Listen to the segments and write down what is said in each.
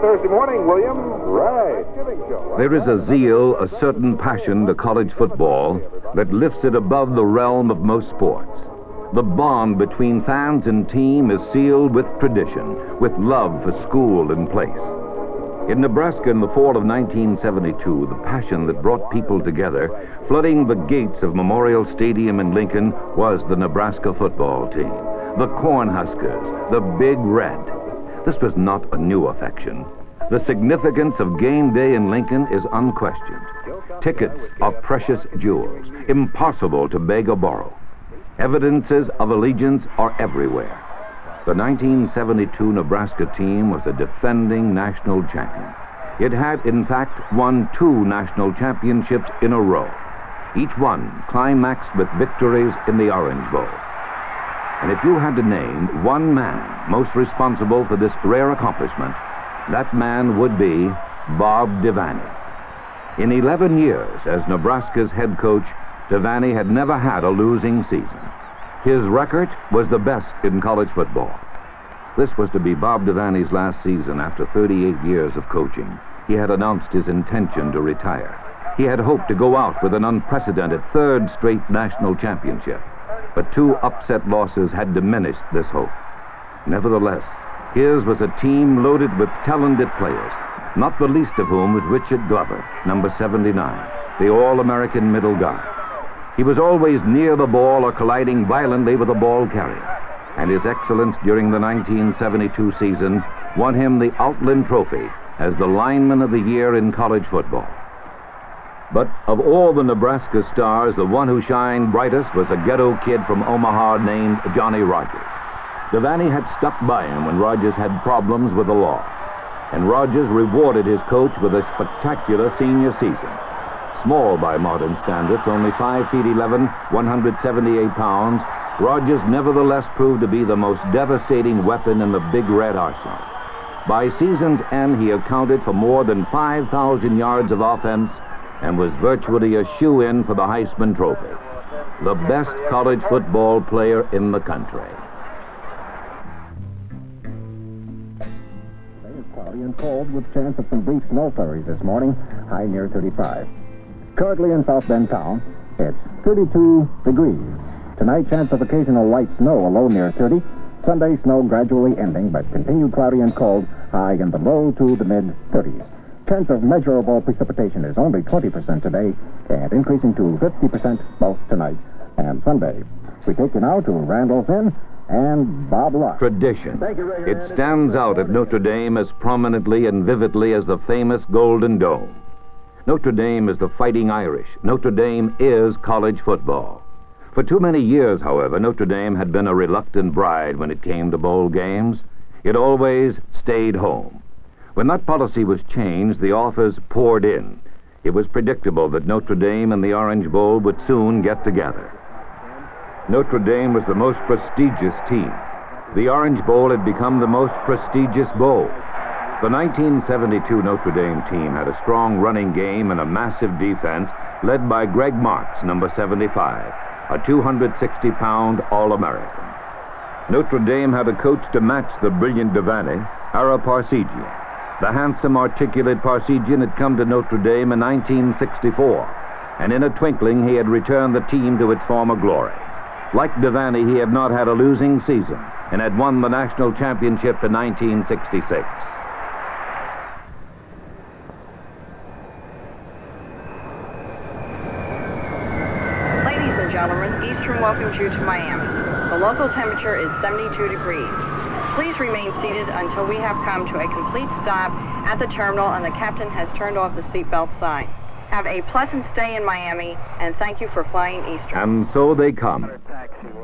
Thursday morning, William. Right. There is a zeal, a certain passion to college football that lifts it above the realm of most sports. The bond between fans and team is sealed with tradition, with love for school and place. In Nebraska in the fall of 1972, the passion that brought people together, flooding the gates of Memorial Stadium in Lincoln, was the Nebraska football team. The Cornhuskers, the Big Red. This was not a new affection. The significance of game day in Lincoln is unquestioned. Tickets are precious jewels, impossible to beg or borrow. Evidences of allegiance are everywhere. The 1972 Nebraska team was a defending national champion. It had, in fact, won 2 national championships in a row, each one climaxed with victories in the Orange Bowl. And if you had to name one man most responsible for this rare accomplishment, that man would be Bob Devaney. In 11 years as Nebraska's head coach, Devaney had never had a losing season. His record was the best in college football. This was to be Bob Devaney's last season after 38 years of coaching. He had announced his intention to retire. He had hoped to go out with an unprecedented 3rd straight national championship. But 2 upset losses had diminished this hope. Nevertheless, his was a team loaded with talented players, not the least of whom was Richard Glover, number 79, the All-American middle guard. He was always near the ball or colliding violently with a ball carrier, and his excellence during the 1972 season won him the Outland Trophy as the lineman of the year in college football. But of all the Nebraska stars, the one who shined brightest was a ghetto kid from Omaha named Johnny Rogers. Devaney had stuck by him when Rogers had problems with the law, and Rogers rewarded his coach with a spectacular senior season. Small by modern standards, only 5 feet 11, 178 pounds, Rogers nevertheless proved to be the most devastating weapon in the Big Red arsenal. By season's end, he accounted for more than 5,000 yards of offense and was virtually a shoo-in for the Heisman Trophy. The best college football player in the country. It's cloudy and cold with chance of some brief snow flurries this morning, high near 35. Currently in South Bend town, it's 32 degrees. Tonight, chance of occasional light snow, a low near 30. Sunday, snow gradually ending, but continued cloudy and cold, high in the low to the mid-30s. Chance of measurable precipitation is only 20% today, and increasing to 50% both tonight and Sunday. We take you now to Randall's Inn and Bob Luck. Tradition. It stands out at Notre Dame as prominently and vividly as the famous Golden Dome. Notre Dame is the Fighting Irish. Notre Dame is college football. For too many years, however, Notre Dame had been a reluctant bride when it came to bowl games. It always stayed home. When that policy was changed, the offers poured in. It was predictable that Notre Dame and the Orange Bowl would soon get together. Notre Dame was the most prestigious team. The Orange Bowl had become the most prestigious bowl. The 1972 Notre Dame team had a strong running game and a massive defense led by Greg Marks, number 75, a 260-pound All-American. Notre Dame had a coach to match the brilliant Devaney, Ara Parsegian. The handsome, articulate Parsegian had come to Notre Dame in 1964, and in a twinkling he had returned the team to its former glory. Like Devaney, he had not had a losing season and had won the national championship in 1966. Ladies and gentlemen, Eastern welcomes you to Miami. The local temperature is 72 degrees. Please remain seated until we have come to a complete stop at the terminal and the captain has turned off the seatbelt sign. Have a pleasant stay in Miami, and thank you for flying Eastern. And so they come.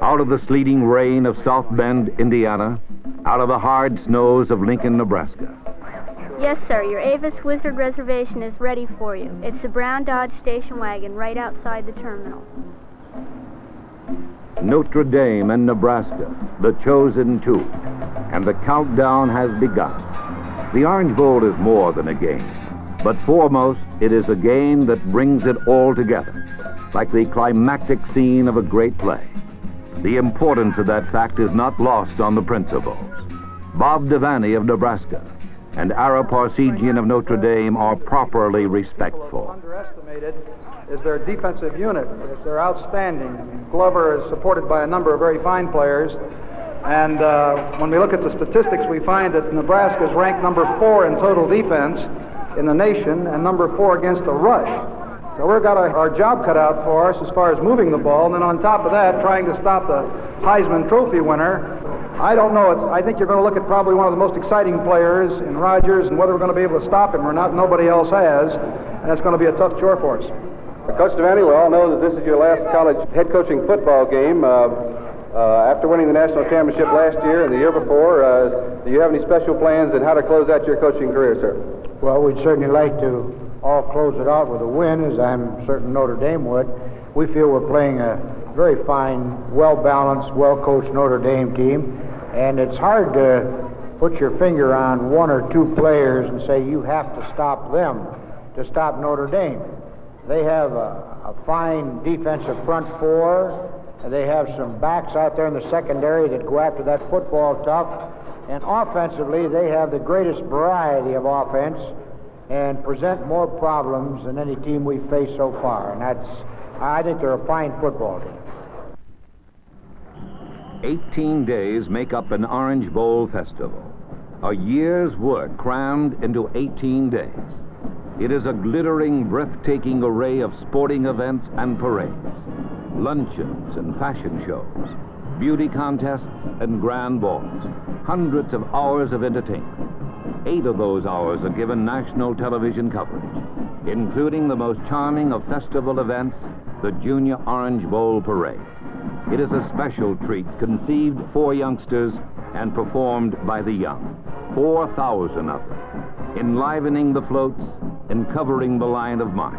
Out of the sleeting rain of South Bend, Indiana, out of the hard snows of Lincoln, Nebraska. Yes, sir. Your Avis Wizard reservation is ready for you. It's the brown Dodge station wagon right outside the terminal. Notre Dame and Nebraska, the chosen two, and the countdown has begun. The Orange Bowl is more than a game, but foremost, it is a game that brings it all together, like the climactic scene of a great play. The importance of that fact is not lost on the principals. Bob Devaney of Nebraska, and Ara-Parsegian of Notre Dame are properly respectful. Underestimated is their defensive unit. They're outstanding. Glover is supported by a number of very fine players. And when we look at the statistics, we find that Nebraska is ranked number 4 in total defense in the nation and number 4 against the rush. So we've got our job cut out for us as far as moving the ball, and then on top of that, trying to stop the Heisman Trophy winner. I don't know. I think you're going to look at probably one of the most exciting players in Rogers, and whether we're going to be able to stop him or not, nobody else has, and it's going to be a tough chore for us. Coach Devaney, we all know that this is your last college head coaching football game. After winning the national championship last year and the year before, do you have any special plans on how to close out your coaching career, sir? Well, we'd certainly like to all close it out with a win, as I'm certain Notre Dame would. We feel we're playing a very fine, well-balanced, well-coached Notre Dame team, and it's hard to put your finger on one or two players and say you have to stop them to stop Notre Dame. They have a fine defensive front four. They have some backs out there in the secondary that go after that football tough. And offensively, they have the greatest variety of offense and present more problems than any team we've faced so far. And I think they're a fine football team. 18 days make up an Orange Bowl festival. A year's work crammed into 18 days. It is a glittering, breathtaking array of sporting events and parades, luncheons and fashion shows, beauty contests and grand balls, hundreds of hours of entertainment. 8 of those hours are given national television coverage, including the most charming of festival events, the Junior Orange Bowl Parade. It is a special treat conceived for youngsters and performed by the young, 4,000 of them, enlivening the floats and covering the line of march.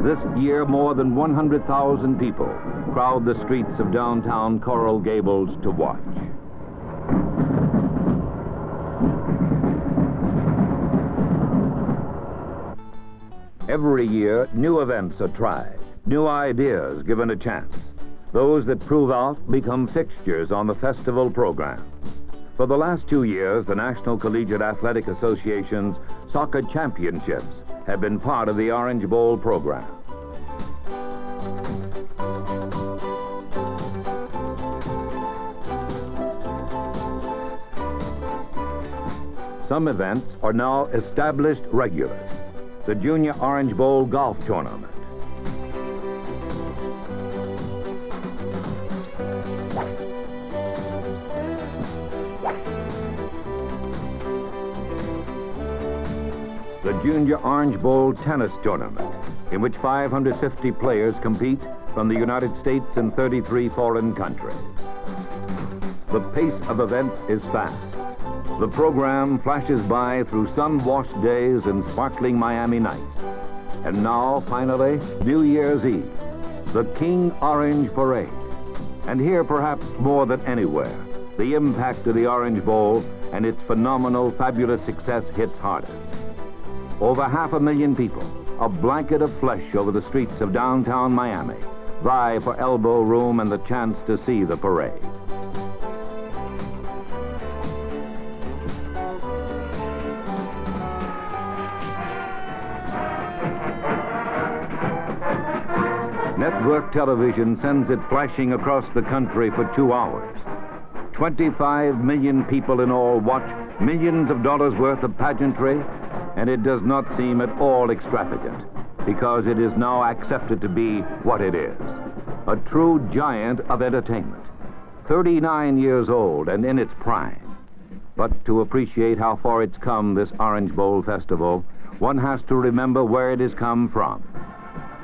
This year, more than 100,000 people crowd the streets of downtown Coral Gables to watch. Every year, new events are tried, new ideas given a chance. Those that prove out become fixtures on the festival program. For the last 2 years, the National Collegiate Athletic Association's soccer championships have been part of the Orange Bowl program. Some events are now established regulars. The Junior Orange Bowl Golf Tournament, the Junior Orange Bowl Tennis Tournament, in which 550 players compete from the United States and 33 foreign countries. The pace of events is fast. The program flashes by through sun-washed days and sparkling Miami nights. And now, finally, New Year's Eve, the King Orange Parade. And here, perhaps more than anywhere, the impact of the Orange Bowl and its phenomenal, fabulous success hits hardest. Over 500,000 people, a blanket of flesh over the streets of downtown Miami, vie for elbow room and the chance to see the parade. Network television sends it flashing across the country for 2 hours. 25 million people in all watch millions of dollars worth of pageantry, and it does not seem at all extravagant, because it is now accepted to be what it is, a true giant of entertainment, 39 years old and in its prime. But to appreciate how far it's come, this Orange Bowl Festival, one has to remember where it has come from.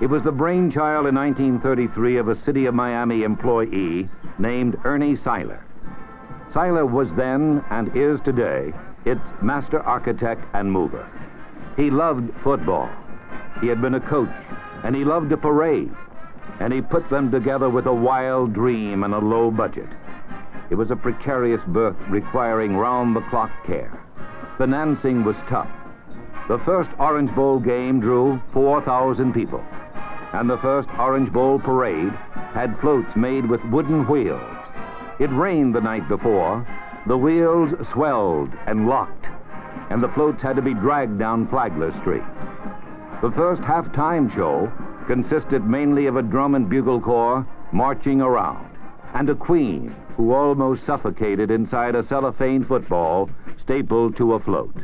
It was the brainchild in 1933 of a City of Miami employee named Ernie Seiler. Seiler was then, and is today, its master architect and mover. He loved football. He had been a coach, and he loved a parade, and he put them together with a wild dream and a low budget. It was a precarious birth requiring round-the-clock care. Financing was tough. The first Orange Bowl game drew 4,000 people, and the first Orange Bowl parade had floats made with wooden wheels. It rained the night before. The wheels swelled and locked, and the floats had to be dragged down Flagler Street. The first halftime show consisted mainly of a drum and bugle corps marching around, and a queen who almost suffocated inside a cellophane football stapled to a float.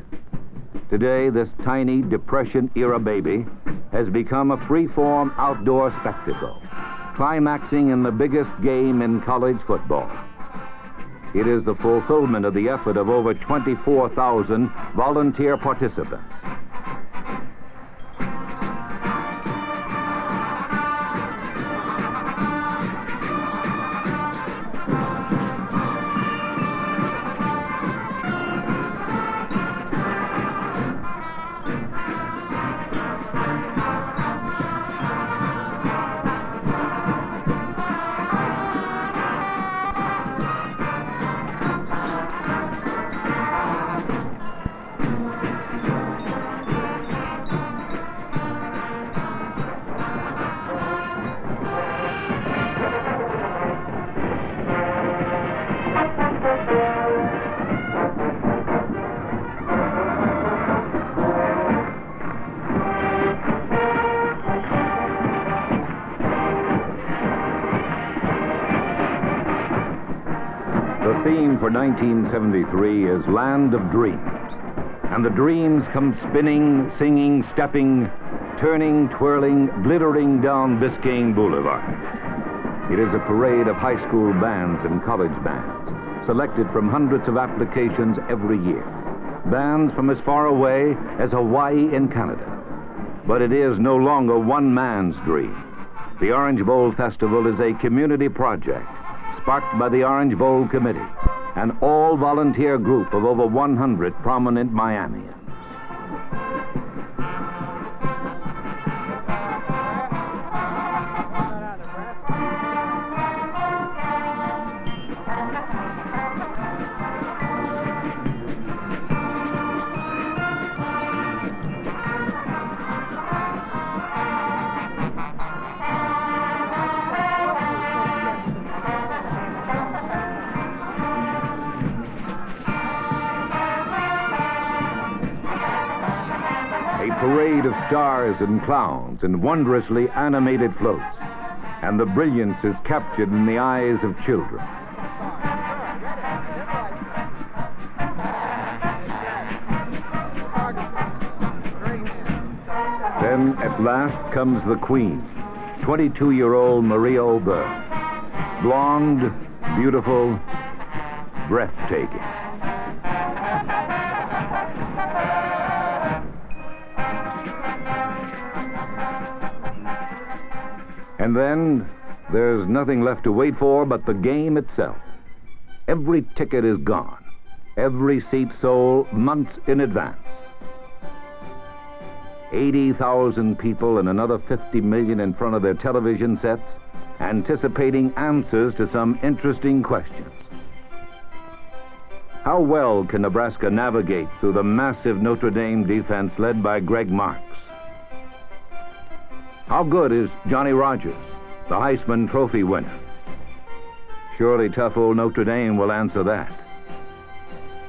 Today, this tiny Depression-era baby has become a free-form outdoor spectacle, climaxing in the biggest game in college football. It is the fulfillment of the effort of over 24,000 volunteer participants. The theme for 1973 is Land of Dreams. And the dreams come spinning, singing, stepping, turning, twirling, glittering down Biscayne Boulevard. It is a parade of high school bands and college bands, selected from hundreds of applications every year. Bands from as far away as Hawaii and Canada. But it is no longer one man's dream. The Orange Bowl Festival is a community project sparked by the Orange Bowl Committee, an all-volunteer group of over 100 prominent Miamians. A parade of stars and clowns and wondrously animated floats, and the brilliance is captured in the eyes of children. Then at last comes the queen, 22-year-old Maria Auburn, blonde, beautiful, breathtaking. And then there's nothing left to wait for but the game itself. Every ticket is gone, every seat sold months in advance. 80,000 people and another 50 million in front of their television sets, anticipating answers to some interesting questions. How well can Nebraska navigate through the massive Notre Dame defense led by Greg Marks? How good is Johnny Rogers, the Heisman Trophy winner? Surely tough old Notre Dame will answer that.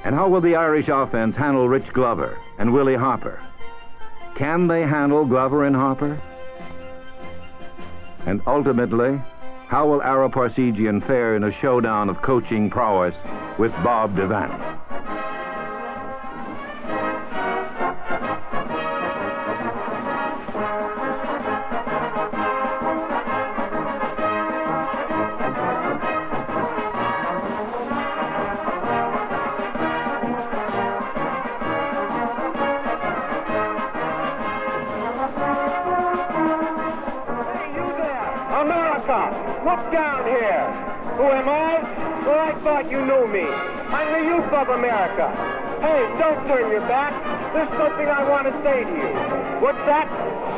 And how will the Irish offense handle Rich Glover and Willie Harper? Can they handle Glover and Harper? And ultimately, how will Ara Parsegian fare in a showdown of coaching prowess with Bob Devaney? Look down here. Who am I? Well, I thought you knew me. I'm the youth of America. Hey, don't turn your back. There's something I want to say to you. What's that?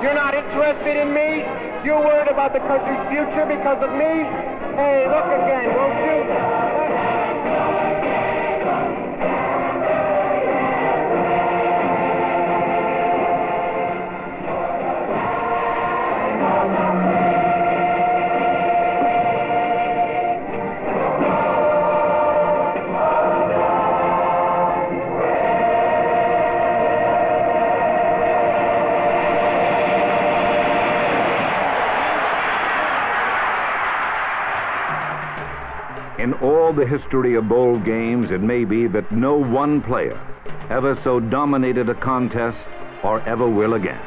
You're not interested in me? You're worried about the country's future because of me? Hey, look again, won't you? all the history of bowl games, it may be that no one player ever so dominated a contest or ever will again.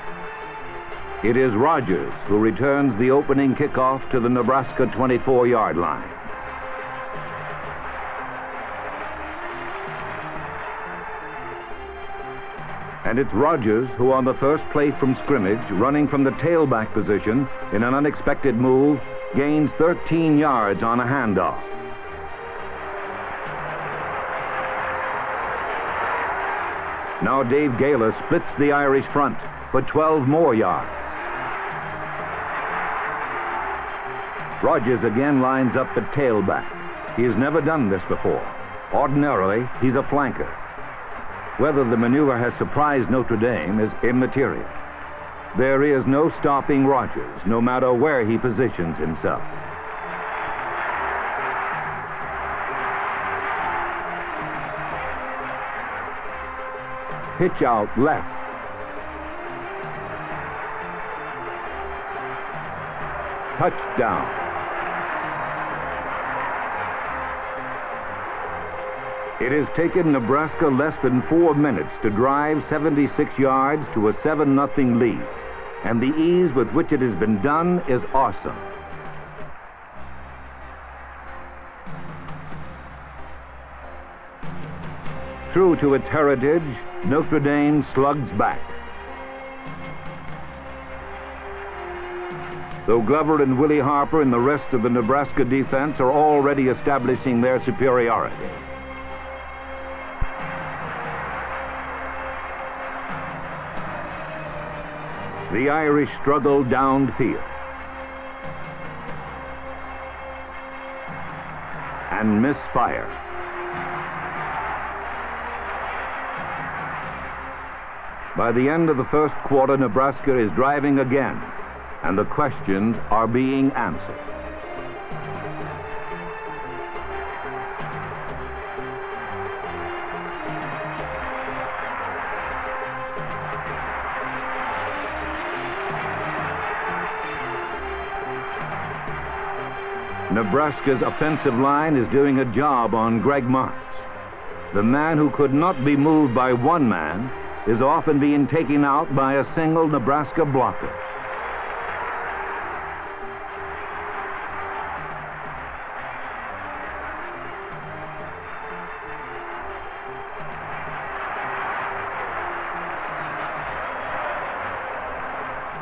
It is Rogers who returns the opening kickoff to the Nebraska 24-yard line. And it's Rogers who, on the first play from scrimmage, running from the tailback position in an unexpected move, gains 13 yards on a handoff. Now Dave Gaylor splits the Irish front for 12 more yards. Rogers again lines up at tailback. He has never done this before. Ordinarily, he's a flanker. Whether the maneuver has surprised Notre Dame is immaterial. There is no stopping Rogers, no matter where he positions himself. Pitch out left. Touchdown. It has taken Nebraska less than 4 minutes to drive 76 yards to a 7-0 lead, and the ease with which it has been done is awesome. True to its heritage, Notre Dame slugs back. Though Glover and Willie Harper and the rest of the Nebraska defense are already establishing their superiority. The Irish struggle downfield and misfire. By the end of the first quarter, Nebraska is driving again, and the questions are being answered. Nebraska's offensive line is doing a job on Greg Marks. The man who could not be moved by one man is often being taken out by a single Nebraska blocker.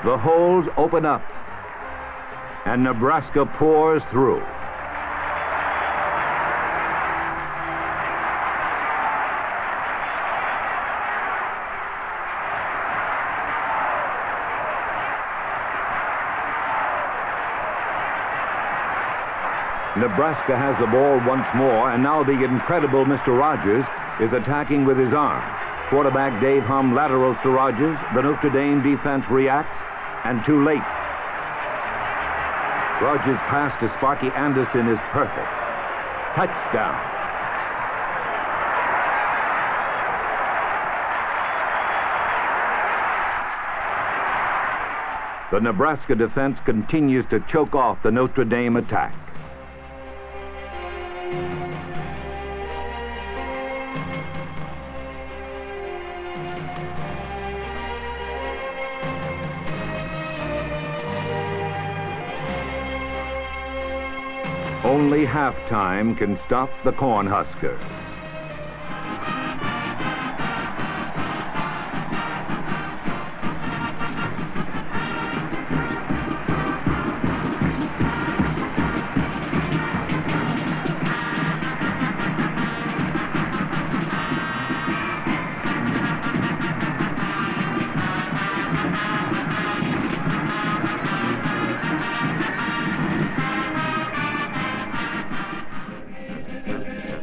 The holes open up, and Nebraska pours through. Nebraska has the ball once more, and now the incredible Mr. Rogers is attacking with his arm. Quarterback Dave Hum laterals to Rogers. The Notre Dame defense reacts, and too late. Rogers' pass to Sparky Anderson is perfect. Touchdown. The Nebraska defense continues to choke off the Notre Dame attack. Only halftime can stop the Cornhuskers.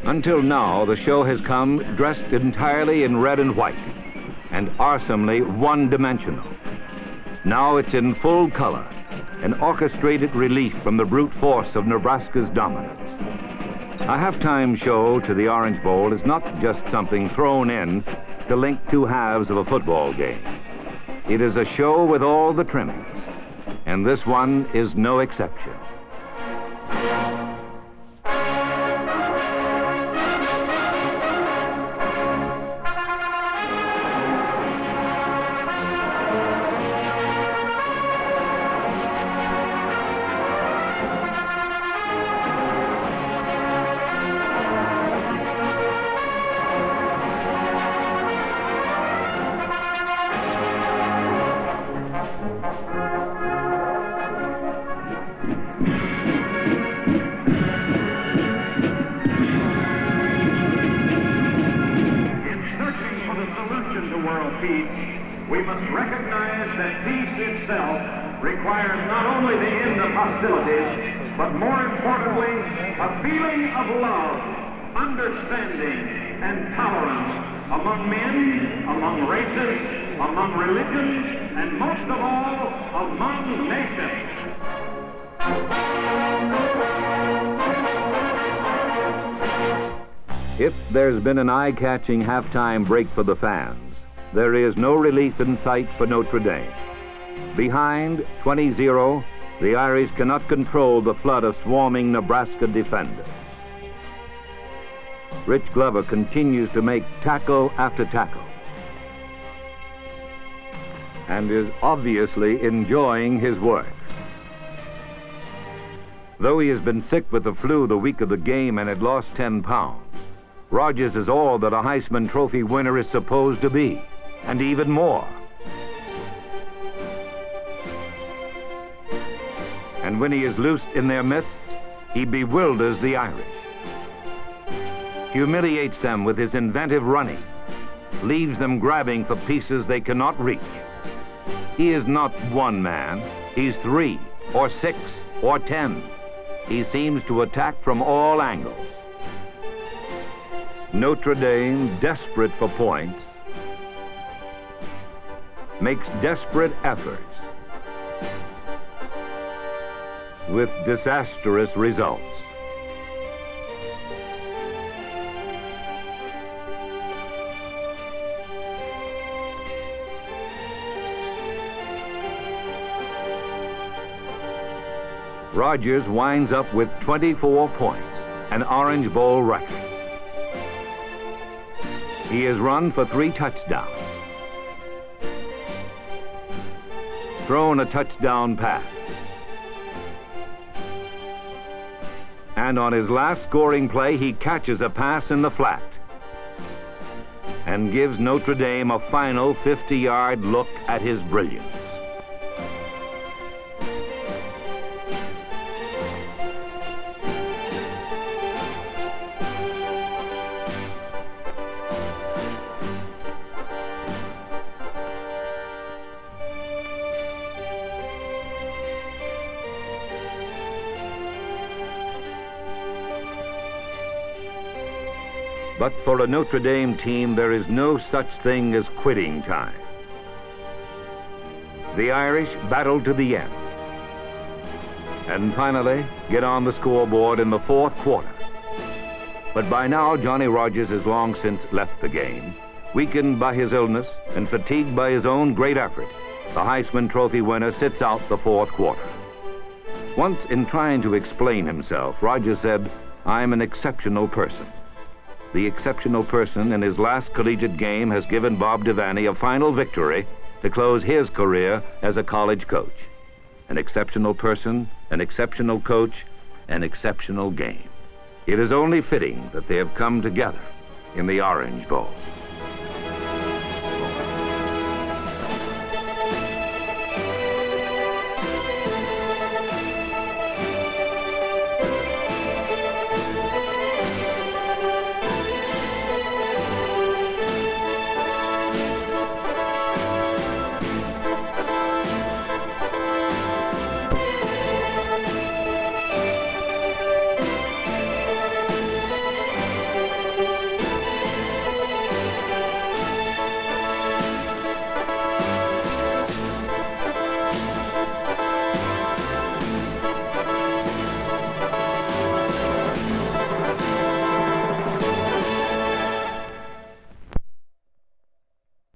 Until now, the show has come dressed entirely in red and white, and awesomely one-dimensional. Now it's in full color, an orchestrated relief from the brute force of Nebraska's dominance. A halftime show to the Orange Bowl is not just something thrown in to link two halves of a football game. It is a show with all the trimmings, and this one is no exception. peace, we must recognize that peace itself requires not only the end of hostilities, but more importantly, a feeling of love, understanding, and tolerance among men, among races, among religions, and most of all, among nations. If there's been an eye-catching halftime break for the fans, there is no relief in sight for Notre Dame. Behind, 20-0, the Irish cannot control the flood of swarming Nebraska defenders. Rich Glover continues to make tackle after tackle and is obviously enjoying his work. Though he has been sick with the flu the week of the game and had lost 10 pounds, Rogers is all that a Heisman Trophy winner is supposed to be, and even more. And when he is loosed in their midst, he bewilders the Irish, humiliates them with his inventive running, leaves them grabbing for pieces they cannot reach. He is not one man, he's 3 or 6 or 10. He seems to attack from all angles. Notre Dame, desperate for points, makes desperate efforts with disastrous results. Rogers winds up with 24 points, an Orange Bowl record. He has run for 3 touchdowns, thrown a touchdown pass, and on his last scoring play, he catches a pass in the flat and gives Notre Dame a final 50-yard look at his brilliance. But for a Notre Dame team, there is no such thing as quitting time. The Irish battle to the end, and finally get on the scoreboard in the 4th quarter. But by now, Johnny Rogers has long since left the game. Weakened by his illness and fatigued by his own great effort, the Heisman Trophy winner sits out the 4th quarter. Once, in trying to explain himself, Rogers said, "I'm an exceptional person." The exceptional person in his last collegiate game has given Bob Devaney a final victory to close his career as a college coach. An exceptional person, an exceptional coach, an exceptional game. It is only fitting that they have come together in the Orange Bowl.